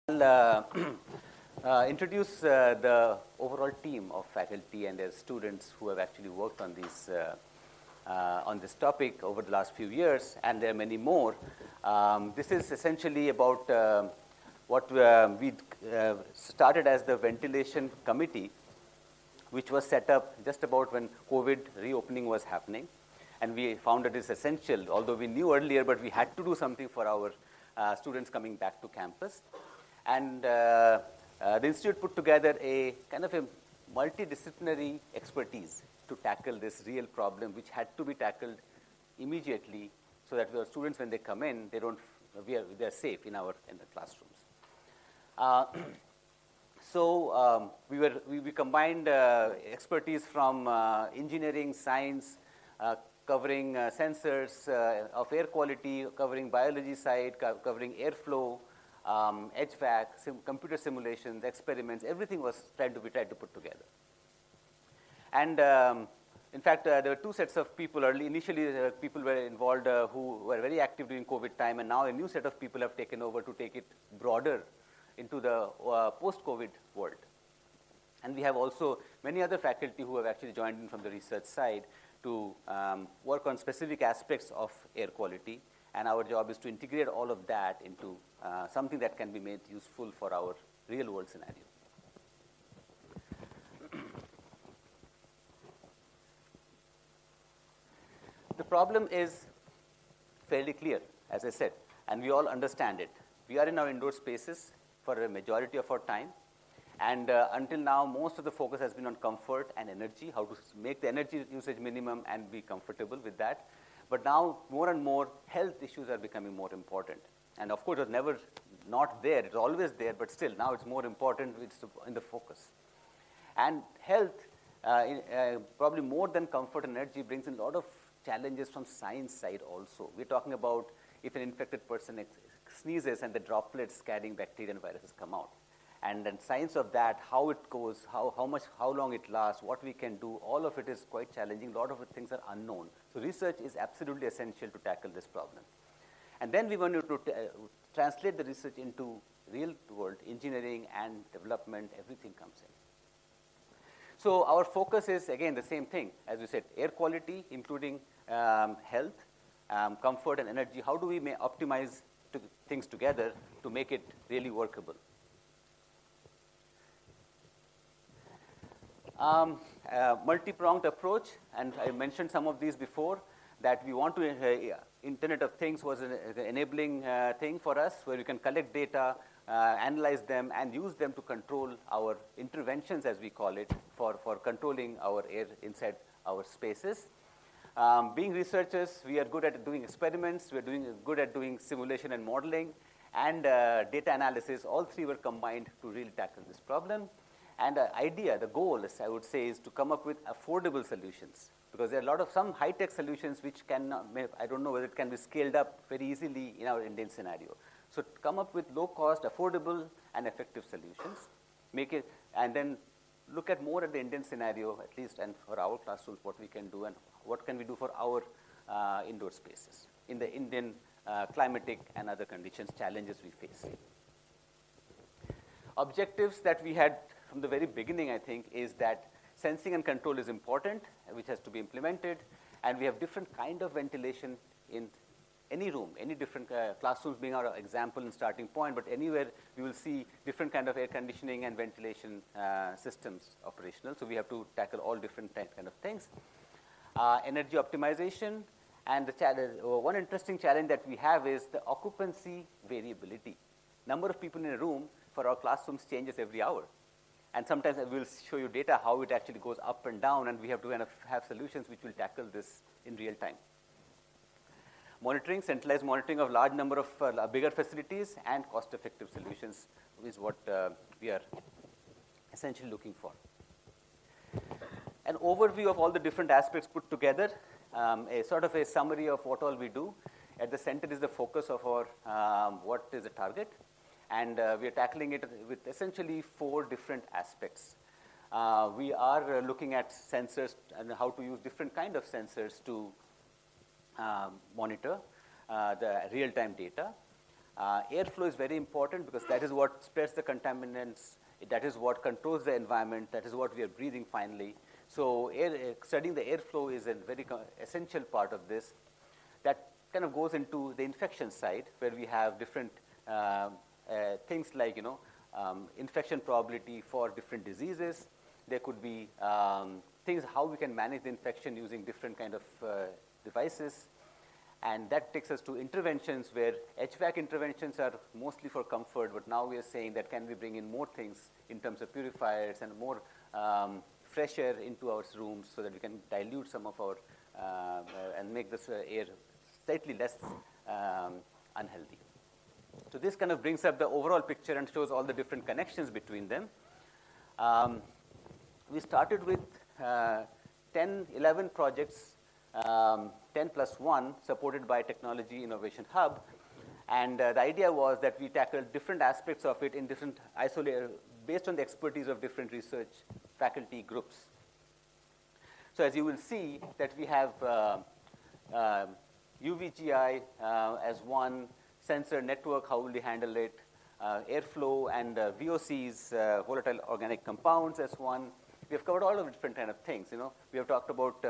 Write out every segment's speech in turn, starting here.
I'll introduce the overall team of faculty and their students who have actually worked on this topic over the last few years, and there are many more. This is essentially about what we started as the ventilation committee, which was set up just about when COVID reopening was happening. And we found it is essential, although we knew earlier, but we had to do something for our students coming back to campus. And the institute put together a kind of a multidisciplinary expertise to tackle this real problem, which had to be tackled immediately, so that our students, when they come in, they are safe in the classrooms. We combined expertise from engineering, science, covering sensors of air quality, covering biology side, covering airflow, HVAC, computer simulations, experiments. Everything was tried to put together. And in fact, there were two sets of people. Initially, people were involved who were very active during COVID time, and now a new set of people have taken over to take it broader into the post-COVID world. And we have also many other faculty who have actually joined in from the research side to work on specific aspects of air quality. And our job is to integrate all of that into something that can be made useful for our real-world scenario. The problem is fairly clear, as I said, and we all understand it. We are in our indoor spaces for a majority of our time. And until now, most of the focus has been on comfort and energy, how to make the energy usage minimum and be comfortable with that. But now, more and more, health issues are becoming more important. And of course, it was never not there. It's always there, but still, now it's more important. It's in the focus. And health, probably more than comfort and energy, brings in a lot of challenges from science side also. We're talking about if an infected person sneezes and the droplets carrying bacteria and viruses come out. And then science of that, how it goes, how long it lasts, what we can do, all of it is quite challenging. A lot of things are unknown. So research is absolutely essential to tackle this problem. And then we want to translate the research into real world engineering and development. Everything comes in. So our focus is, again, the same thing. As we said, air quality, including health, comfort, and energy. How do we optimize things together to make it really workable? Multi-pronged approach, and I mentioned some of these before, that we want to, Internet of Things was an enabling thing for us, where you can collect data, analyze them, and use them to control our interventions, as we call it, for controlling our air inside our spaces. Being researchers, we are good at doing experiments, we're good at doing simulation and modeling, and data analysis. All three were combined to really tackle this problem. And the goal, I would say, is to come up with affordable solutions, because there are some high-tech solutions which I don't know whether it can be scaled up very easily in our Indian scenario. So come up with low-cost, affordable, and effective solutions, and then look at more at the Indian scenario, at least, and for our classrooms, what we can do and what can we do for our indoor spaces in the Indian climatic and other conditions, challenges we face. Objectives that we had from the very beginning, I think, is that sensing and control is important, which has to be implemented, and we have different kind of ventilation in any room, any different classrooms being our example and starting point, but anywhere we will see different kind of air conditioning and ventilation systems operational. So we have to tackle all different kind of things. Energy optimization, and one interesting challenge that we have is the occupancy variability. Number of people in a room for our classrooms changes every hour. And sometimes I will show you data how it actually goes up and down, and we have to kind of have solutions which will tackle this in real time. Monitoring, centralized monitoring of large number of bigger facilities, and cost-effective solutions is what we are essentially looking for. An overview of all the different aspects put together, a sort of a summary of what all we do. At the center is the focus of our what is the target. And we are tackling it with essentially 4 different aspects. We are looking at sensors and how to use different kind of sensors to monitor the real-time data. Airflow is very important because that is what spreads the contaminants, that is what controls the environment, that is what we are breathing finally. So studying the airflow is a very essential part of this. That kind of goes into the infection side, where we have different things like, infection probability for different diseases. There could be things how we can manage the infection using different kind of devices. And that takes us to interventions where HVAC interventions are mostly for comfort, but now we are saying that can we bring in more things in terms of purifiers and more fresh air into our rooms so that we can dilute some of our and make this air slightly less unhealthy. So this kind of brings up the overall picture and shows all the different connections between them. We started with 10, 11 projects, 10 plus 1, supported by Technology Innovation Hub. And the idea was that we tackled different aspects of it in different based on the expertise of different research faculty groups. So as you will see that we have UVGI as one, sensor network, how will we handle it, airflow and VOCs, volatile organic compounds as one. We have covered all of different kind of things. We have talked about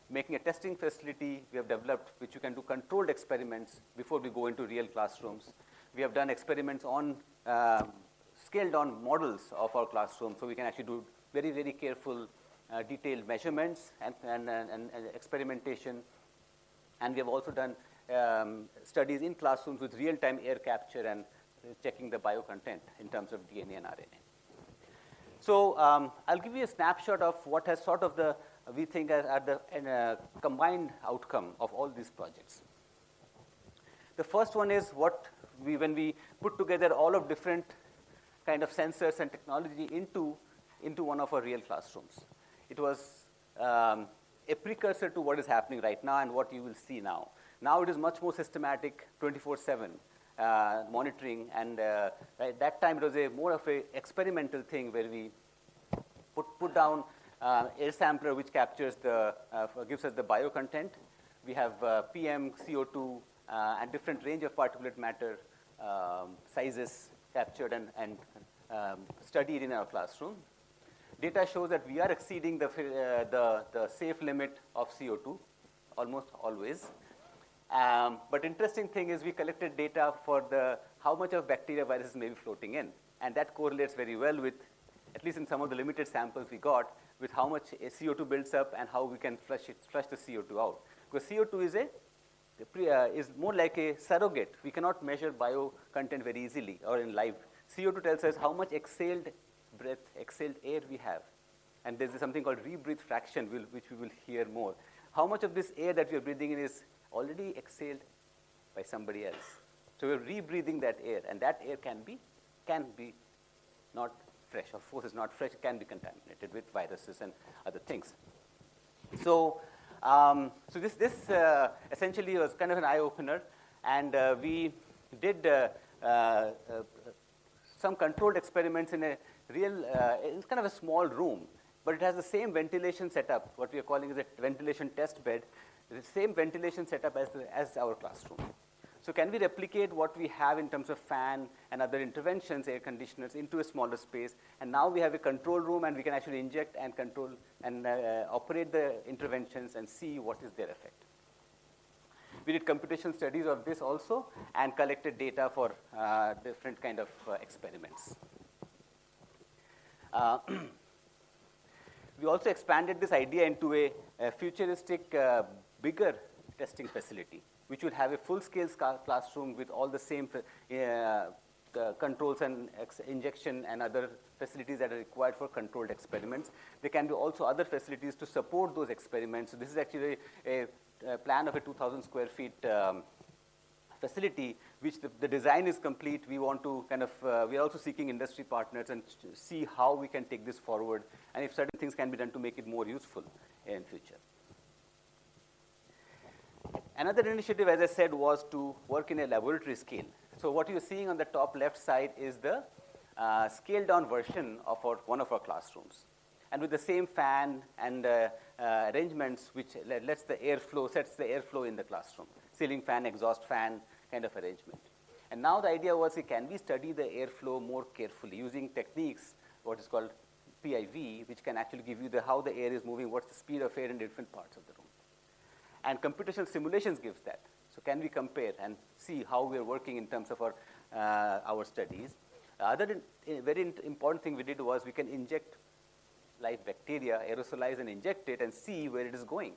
making a testing facility we have developed, which you can do controlled experiments before we go into real classrooms. We have done experiments on scaled down models of our classroom, so we can actually do very, very careful, detailed measurements and experimentation. And we have also done studies in classrooms with real-time air capture and checking the biocontent in terms of DNA and RNA. So I'll give you a snapshot of what has sort of we think are the combined outcome of all these projects. The first one is when we put together all of different kind of sensors and technology into one of our real classrooms. It was a precursor to what is happening right now and what you will see now. Now it is much more systematic, 24/7 monitoring, and at that time it was more of a experimental thing where we put down air sampler which captures gives us the biocontent. We have PM, CO2, and different range of particulate matter sizes captured and studied in our classroom. Data shows that we are exceeding the safe limit of CO2 almost always. But interesting thing is we collected data for how much of bacteria viruses may be floating in, and that correlates very well with, at least in some of the limited samples we got, with how much CO2 builds up and how we can flush the CO2 out. Because CO2 is more like a surrogate. We cannot measure bio content very easily or in live. CO2 tells us how much exhaled breath, exhaled air we have. And there's something called rebreathe fraction, which we will hear more. How much of this air that we are breathing in is already exhaled by somebody else. So we're rebreathing that air, and that air can be not fresh, of course it's not fresh, it can be contaminated with viruses and other things. So, this essentially was kind of an eye-opener, and we did some controlled experiments in a real, it's kind of a small room, but it has the same ventilation setup, what we are calling as a ventilation test bed, the same ventilation setup as our classroom. So can we replicate what we have in terms of fan and other interventions, air conditioners, into a smaller space? And now we have a control room, and we can actually inject and control and operate the interventions and see what is their effect. We did computation studies of this also and collected data for different kind of experiments. We also expanded this idea into a futuristic, bigger testing facility, which would have a full-scale classroom with all the same controls and injection and other facilities that are required for controlled experiments. There can be also other facilities to support those experiments. So this is actually a plan of a 2,000 square feet facility, which the design is complete. We want to kind of, we are also seeking industry partners and see how we can take this forward, and if certain things can be done to make it more useful in future. Another initiative, as I said, was to work in a laboratory scale. So what you're seeing on the top left side is the scaled-down version of one of our classrooms. And with the same fan and arrangements, which sets the airflow in the classroom, ceiling fan, exhaust fan kind of arrangement. And now the idea was, can we study the airflow more carefully using techniques, what is called PIV, which can actually give you how the air is moving, what's the speed of air in different parts of the room. And computational simulations gives that. So can we compare and see how we are working in terms of our studies? Very important thing we did was we can inject live bacteria, aerosolize and inject it and see where it is going.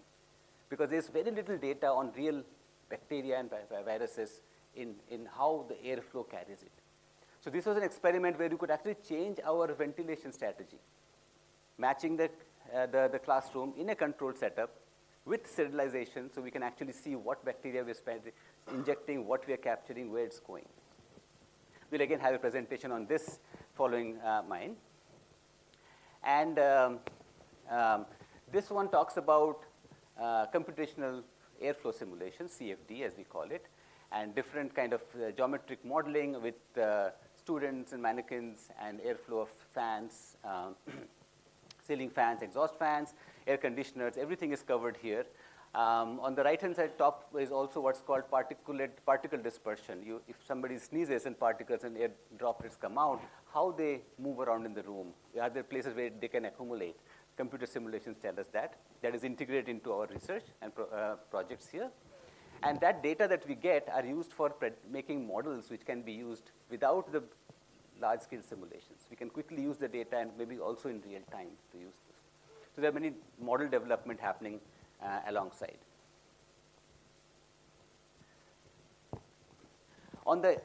Because there's very little data on real bacteria and viruses in how the airflow carries it. So this was an experiment where you could actually change our ventilation strategy, matching the classroom in a controlled setup with sterilization, so we can actually see what bacteria we're injecting, what we are capturing, where it's going. We'll again have a presentation on this following mine. And this one talks about computational airflow simulation, CFD as we call it, and different kind of geometric modeling with students and mannequins and airflow of fans, ceiling fans, exhaust fans, air conditioners, everything is covered here. On the right-hand side top is also what's called particle dispersion. If somebody sneezes and particles and air droplets come out, how they move around in the room. Are there places where they can accumulate? Computer simulations tell us that. That is integrated into our research and projects here. And that data that we get are used for making models which can be used without the large-scale simulations. We can quickly use the data and maybe also in real time to use this. So there are many model development happening alongside. On the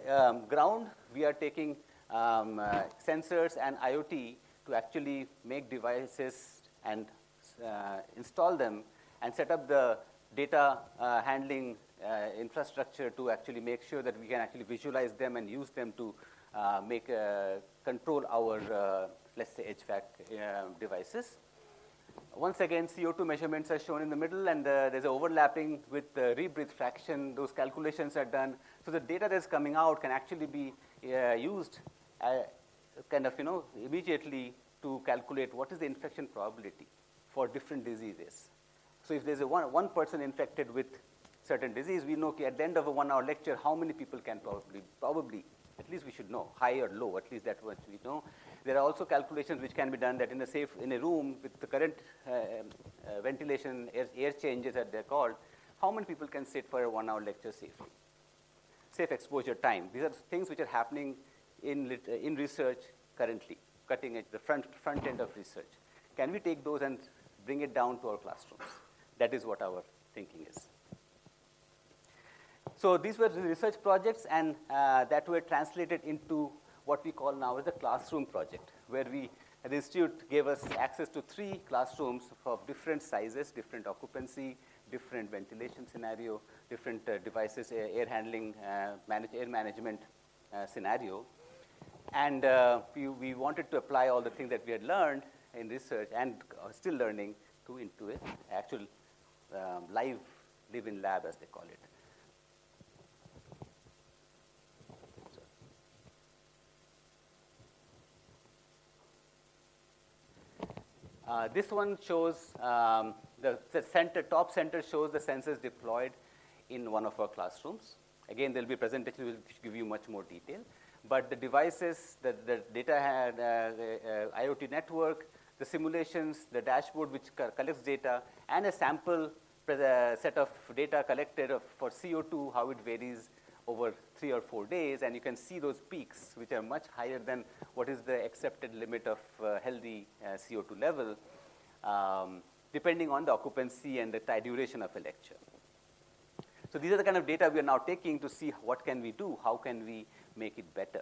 ground, we are taking sensors and IoT to actually make devices and install them and set up the data handling infrastructure to actually make sure that we can actually visualize them and use them to control our, let's say, HVAC devices. Once again, CO2 measurements are shown in the middle, and there's an overlapping with the rebreathe fraction. Those calculations are done. So the data that's coming out can actually be used immediately to calculate what is the infection probability for different diseases. So if there's one person infected with certain disease, we know at the end of a 1 hour lecture how many people can probably, at least we should know, high or low, at least that's what we know. There are also calculations which can be done that in a room with the current ventilation, air changes as they're called, how many people can sit for a 1 hour lecture safely? Safe exposure time. These are things which are happening in research currently, cutting edge, the front end of research. Can we take those and bring it down to our classrooms? That is what our thinking is. So these were the research projects, and that were translated into what we call now as the classroom project, where the institute gave us access to 3 classrooms of different sizes, different occupancy, different ventilation scenario, different devices, air handling, air management scenario. And we wanted to apply all the things that we had learned in research and still learning into an actual live-in lab, as they call it. This one shows the top center shows the sensors deployed in one of our classrooms. Again, there will be a presentation which will give you much more detail. But the devices, the data IoT network, the simulations, the dashboard which collects data, and a sample set of data collected for CO2, how it varies over 3 or 4 days, and you can see those peaks, which are much higher than what is the accepted limit of healthy CO2 level, depending on the occupancy and the duration of a lecture. So these are the kind of data we are now taking to see what can we do, how can we make it better.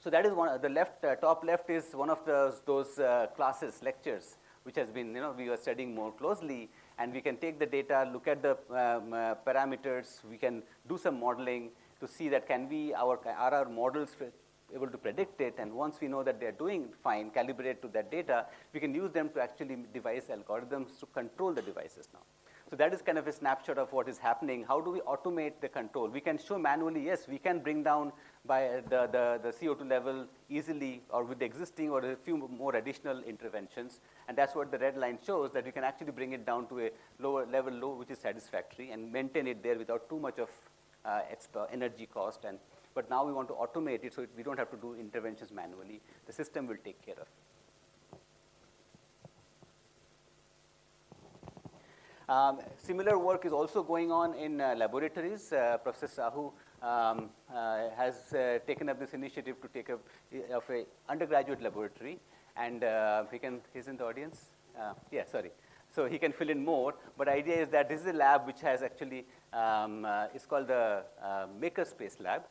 So that is one. The top left is one of those classes, lectures, which has been, we are studying more closely, and we can take the data, look at the parameters, we can do some modeling to see that are our models able to predict it, and once we know that they're doing fine, calibrate to that data, we can use them to actually devise algorithms to control the devices now. So that is kind of a snapshot of what is happening. How do we automate the control? We can show manually, yes, we can bring down by the CO2 level easily or with the existing or a few more additional interventions. And that's what the red line shows, that we can actually bring it down to a lower level, which is satisfactory, and maintain it there without too much of energy cost. But now we want to automate it so we don't have to do interventions manually. The system will take care of it. Similar work is also going on in laboratories. Professor Sahu has taken up this initiative to take up of a undergraduate laboratory, and he's in the audience. Yeah, sorry. So he can fill in more. But the idea is that this is a lab which has actually it's called the Makerspace Lab.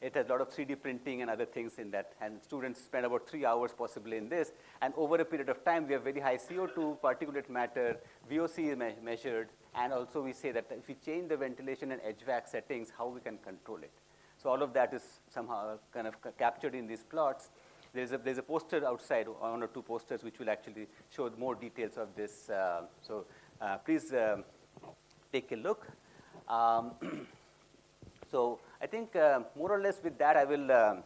It has a lot of 3D printing and other things in that, and students spend about 3 hours possibly in this. And over a period of time, we have very high CO2, particulate matter, VOC is measured, and also we say that if we change the ventilation and HVAC settings, how we can control it. So all of that is somehow kind of captured in these plots. There's a poster outside, 1 or 2 posters, which will actually show more details of this. So please take a look. So I think more or less with that, I will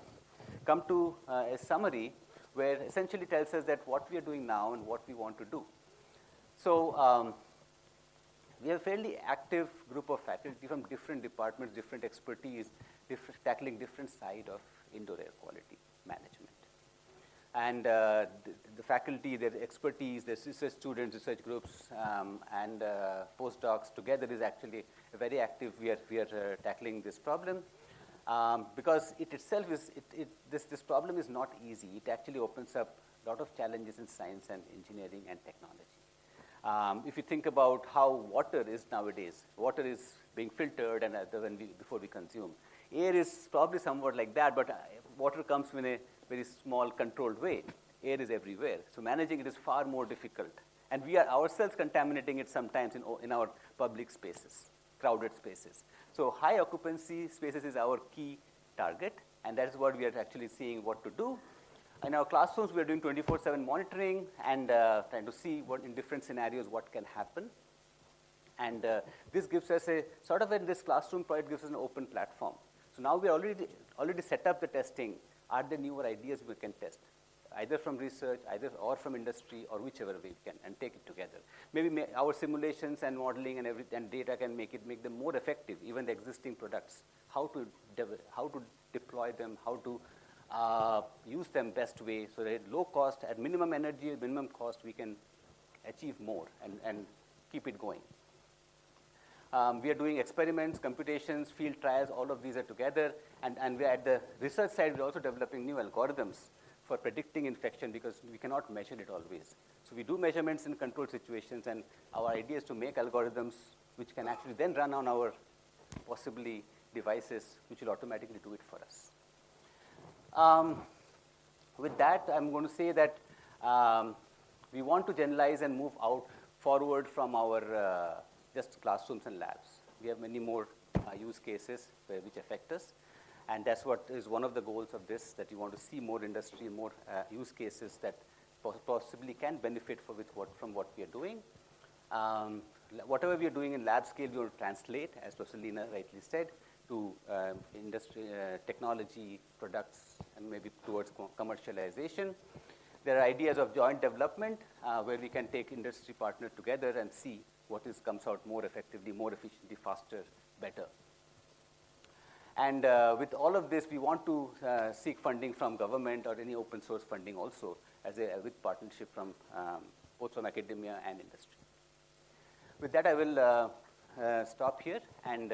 come to a summary where essentially tells us that what we are doing now and what we want to do. So we have a fairly active group of faculty from different departments, different expertise, tackling different side of indoor air quality management. And the faculty, their expertise, their research students, research groups, and postdocs together is actually very active. We are tackling this problem because it itself is this problem is not easy. It actually opens up a lot of challenges in science and engineering and technology. If you think about how water is nowadays, water is being filtered and before we consume. Air is probably somewhat like that, but water comes in a very small, controlled way. Air is everywhere. So managing it is far more difficult. And we are ourselves contaminating it sometimes in our public spaces, crowded spaces. So high occupancy spaces is our key target, and that is what we are actually seeing what to do. In our classrooms, we are doing 24/7 monitoring and trying to see what in different scenarios what can happen. And this gives us a sort of this classroom project gives us an open platform. So now we already set up the testing. Are there newer ideas we can test, either from research, or from industry, or whichever way we can, and take it together. Maybe our simulations and modeling and data can make them more effective, even the existing products. How to deploy them, how to use them best way, so that at low cost, at minimum energy, minimum cost, we can achieve more and keep it going. We are doing experiments, computations, field trials, all of these are together. And we are at the research side, we're also developing new algorithms for predicting infection because we cannot measure it always. So we do measurements in controlled situations, and our idea is to make algorithms which can actually then run on our possibly devices which will automatically do it for us. With that, I'm going to say that we want to generalize and move forward from our just classrooms and labs. We have many more use cases which affect us. And that's what is one of the goals of this, that you want to see more industry, more use cases that possibly can benefit from what we are doing. Whatever we are doing in lab scale, we will translate, as Professor Lina rightly said, to industry, technology, products, and maybe towards commercialization. There are ideas of joint development where we can take industry partners together and see what comes out more effectively, more efficiently, faster, better. And with all of this, we want to seek funding from government or any open source funding also, with partnership from both from academia and industry. With that, I will stop here, and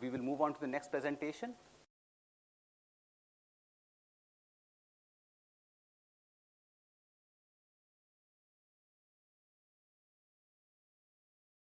we will move on to the next presentation.